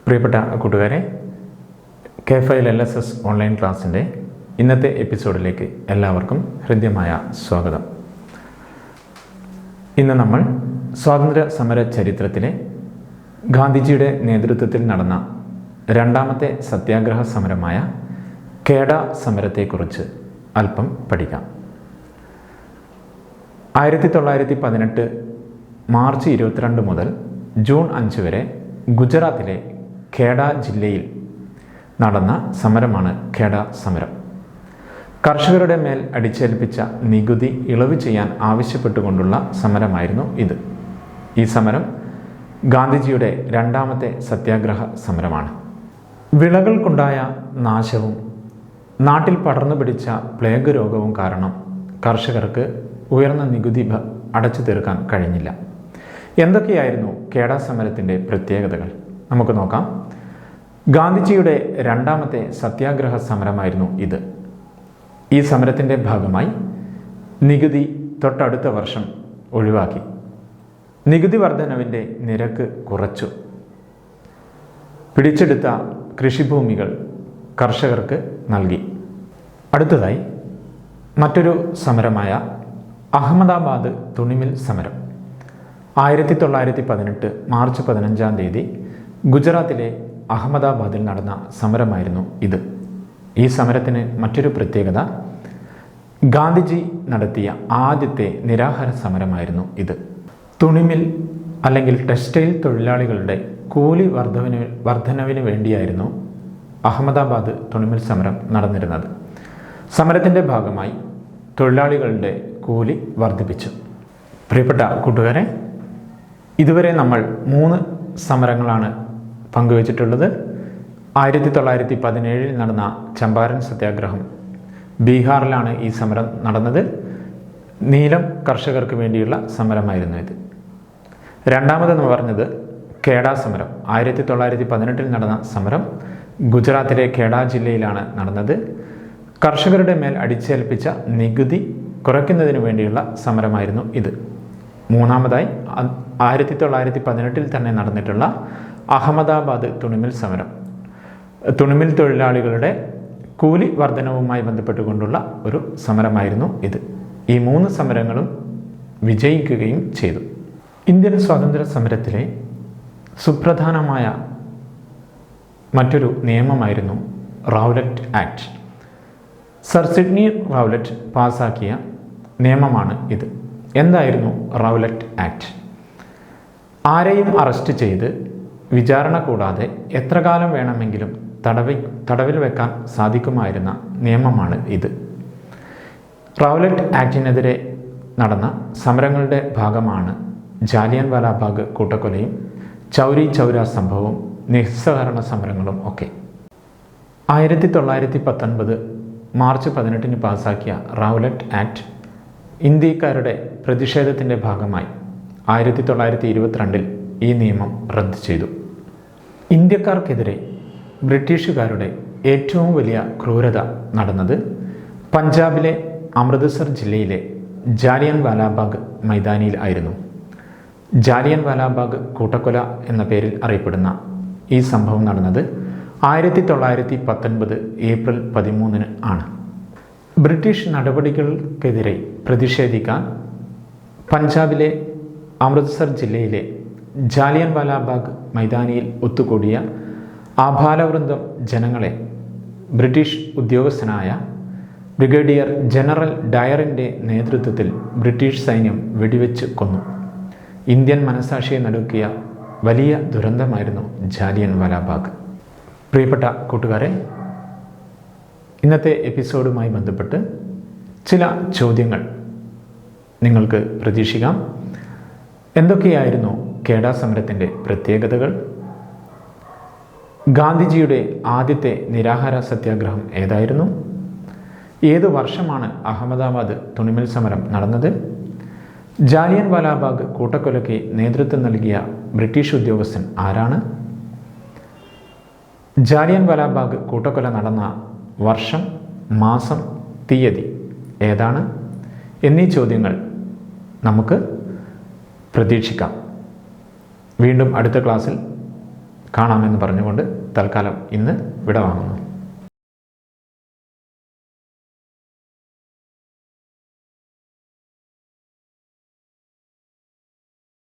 പ്രിയപ്പെട്ട കൂട്ടുകാരെ, K5 LSS online ക്ലാസ്സിൻ്റെ ഇന്നത്തെ എപ്പിസോഡിലേക്ക് എല്ലാവർക്കും ഹൃദ്യമായ സ്വാഗതം. ഇന്ന് നമ്മൾ സ്വാതന്ത്ര്യ സമര ചരിത്രത്തിലെ ഗാന്ധിജിയുടെ നേതൃത്വത്തിൽ നടന്ന രണ്ടാമത്തെ സത്യാഗ്രഹ സമരമായ കേഡ സമരത്തെക്കുറിച്ച് അല്പം പഠിക്കാം. 1918 മാർച്ച് 22 മുതൽ ജൂൺ 5 വരെ ഗുജറാത്തിലെ ഖേഡ ജില്ലയിൽ നടന്ന സമരമാണ് ഖേഡ സമരം. കർഷകരുടെ മേൽ അടിച്ചേൽപ്പിച്ച നികുതി ഇളവ് ചെയ്യാൻ ആവശ്യപ്പെട്ടുകൊണ്ടുള്ള സമരമായിരുന്നു ഇത്. ഈ സമരം ഗാന്ധിജിയുടെ രണ്ടാമത്തെ സത്യാഗ്രഹ സമരമാണ്. വിളകൾക്കുണ്ടായ നാശവും നാട്ടിൽ പടർന്നു പിടിച്ച പ്ലേഗ് രോഗവും കാരണം കർഷകർക്ക് ഉയർന്ന നികുതി അടച്ചു തീർക്കാൻ കഴിഞ്ഞില്ല. എന്തൊക്കെയായിരുന്നു ഖേഡ സമരത്തിൻ്റെ പ്രത്യേകതകൾ? നമുക്ക് നോക്കാം. ഗാന്ധിജിയുടെ രണ്ടാമത്തെ സത്യാഗ്രഹ സമരമായിരുന്നു ഇത്. ഈ സമരത്തിൻ്റെ ഭാഗമായി നികുതി തൊട്ടടുത്ത വർഷം ഒഴിവാക്കി. നികുതി വർധനവിൻ്റെ നിരക്ക് കുറച്ചു. പിടിച്ചെടുത്ത കൃഷിഭൂമികൾ കർഷകർക്ക് നൽകി. അടുത്തതായി മറ്റൊരു സമരമായ അഹമ്മദാബാദ് തുണിമിൽ സമരം. 1918 മാർച്ച് 15 ഗുജറാത്തിലെ അഹമ്മദാബാദിൽ നടന്ന സമരമായിരുന്നു ഇത്. ഈ സമരത്തിന് മറ്റൊരു പ്രത്യേകത, ഗാന്ധിജി നടത്തിയ ആദ്യത്തെ നിരാഹാര സമരമായിരുന്നു ഇത്. തുണിമിൽ അല്ലെങ്കിൽ ടെക്സ്റ്റൈൽ തൊഴിലാളികളുടെ കൂലി വർധനവിന് വേണ്ടിയായിരുന്നു അഹമ്മദാബാദ് തുണിമിൽ സമരം നടന്നിരുന്നത്. സമരത്തിൻ്റെ ഭാഗമായി തൊഴിലാളികളുടെ കൂലി വർദ്ധിപ്പിച്ചു. പ്രിയപ്പെട്ട കൂട്ടുകാരെ, ഇതുവരെ നമ്മൾ 3 സമരങ്ങളാണ് പങ്കുവച്ചിട്ടുള്ളത്. 1917 നടന്ന ചമ്പാരൻ സത്യാഗ്രഹം, ബീഹാറിലാണ് ഈ സമരം നടന്നത്. നീലം കർഷകർക്ക് വേണ്ടിയുള്ള സമരമായിരുന്നു ഇത്. രണ്ടാമതെന്ന് പറഞ്ഞത് ഖേഡ സമരം. 1918 നടന്ന സമരം ഗുജറാത്തിലെ ഖേഡ ജില്ലയിലാണ് നടന്നത്. കർഷകരുടെ മേൽ അടിച്ചേൽപ്പിച്ച നികുതി കുറയ്ക്കുന്നതിന് വേണ്ടിയുള്ള സമരമായിരുന്നു ഇത്. മൂന്നാമതായി 1918 തന്നെ നടന്നിട്ടുള്ള അഹമ്മദാബാദ് തുണിമിൽ സമരം, തുണിമിൽ തൊഴിലാളികളുടെ കൂലി വർധനവുമായി ബന്ധപ്പെട്ടുകൊണ്ടുള്ള ഒരു സമരമായിരുന്നു ഇത്. ഈ 3 സമരങ്ങളും വിജയിക്കുകയും ചെയ്തു. ഇന്ത്യൻ സ്വാതന്ത്ര്യ സമരത്തിലെ സുപ്രധാനമായ മറ്റൊരു നിയമമായിരുന്നു Rowlatt act. Sir Sidney Rowlatt പാസാക്കിയ നിയമമാണ് ഇത്. എന്തായിരുന്നു റൗലറ്റ് ആക്ട്? ആരെയും അറസ്റ്റ് ചെയ്ത് വിചാരണ കൂടാതെ എത്ര കാലം വേണമെങ്കിലും തടവിൽ വെക്കാൻ സാധിക്കുമായിരുന്ന നിയമമാണ് ഇത്. റൗലറ്റ് ആക്ടിനെതിരെ നടന്ന സമരങ്ങളുടെ ഭാഗമാണ് ജാലിയൻ വാലാബാഗ് കൂട്ടക്കൊലയും ചൗരി ചൗര സംഭവവും നിസ്സഹകരണ സമരങ്ങളും ഒക്കെ. 1919 മാർച്ച് 18 പാസാക്കിയ റൗലറ്റ് ആക്ട് ഇന്ത്യക്കാരുടെ പ്രതിഷേധത്തിൻ്റെ ഭാഗമായി 1922 ഈ നിയമം റദ്ദ് ചെയ്തു. ഇന്ത്യക്കാർക്കെതിരെ ബ്രിട്ടീഷുകാരുടെ ഏറ്റവും വലിയ ക്രൂരത നടന്നത് പഞ്ചാബിലെ അമൃത്സർ ജില്ലയിലെ ജാലിയൻ വാലാബാഗ് മൈതാനിയിൽ ആയിരുന്നു. ജാലിയൻ വാലാബാഗ് കൂട്ടക്കൊല എന്ന പേരിൽ അറിയപ്പെടുന്ന ഈ സംഭവം നടന്നത് 1919 ഏപ്രിൽ 13 ആണ്. ബ്രിട്ടീഷ് നടപടികൾക്കെതിരെ പ്രതിഷേധിക്കാൻ പഞ്ചാബിലെ അമൃത്സർ ജില്ലയിലെ ജാലിയൻ വാലാബാഗ് മൈതാനിയിൽ ഒത്തുകൂടിയ ആഭാലവൃന്ദം ജനങ്ങളെ ബ്രിട്ടീഷ് ഉദ്യോഗസ്ഥനായ ബ്രിഗേഡിയർ ജനറൽ ഡയറിൻ്റെ നേതൃത്വത്തിൽ ബ്രിട്ടീഷ് സൈന്യം വെടിവെച്ച് കൊന്നു. ഇന്ത്യൻ മനസാക്ഷിയെ നടുക്കിയ വലിയ ദുരന്തമായിരുന്നു ജാലിയൻ വാലാബാഗ്. പ്രിയപ്പെട്ട കൂട്ടുകാരെ, ഇന്നത്തെ എപ്പിസോഡുമായി ബന്ധപ്പെട്ട് ചില ചോദ്യങ്ങൾ നിങ്ങൾക്ക് പ്രതീക്ഷിക്കാം. എന്തൊക്കെയായിരുന്നു ഖേഡ സമരത്തിൻ്റെ പ്രത്യേകതകൾ? ഗാന്ധിജിയുടെ ആദ്യത്തെ നിരാഹാര സത്യാഗ്രഹം ഏതായിരുന്നു? ഏത് വർഷമാണ് അഹമ്മദാബാദ് തുണിമിൽ സമരം നടന്നത്? ജാലിയൻ വാലാബാഗ് കൂട്ടക്കൊലയ്ക്ക് നേതൃത്വം നൽകിയ ബ്രിട്ടീഷ് ഉദ്യോഗസ്ഥൻ ആരാണ്? ജാലിയൻ വാലാബാഗ് കൂട്ടക്കൊല നടന്ന വർഷം, മാസം, തീയതി ഏതാണ് എന്നീ ചോദ്യങ്ങൾ നമുക്ക് പ്രതീക്ഷിക്കാം. വീണ്ടും അടുത്ത ക്ലാസ്സിൽ കാണാമെന്ന് പറഞ്ഞുകൊണ്ട് തൽക്കാലം ഇന്ന് വിടവാങ്ങുന്നു.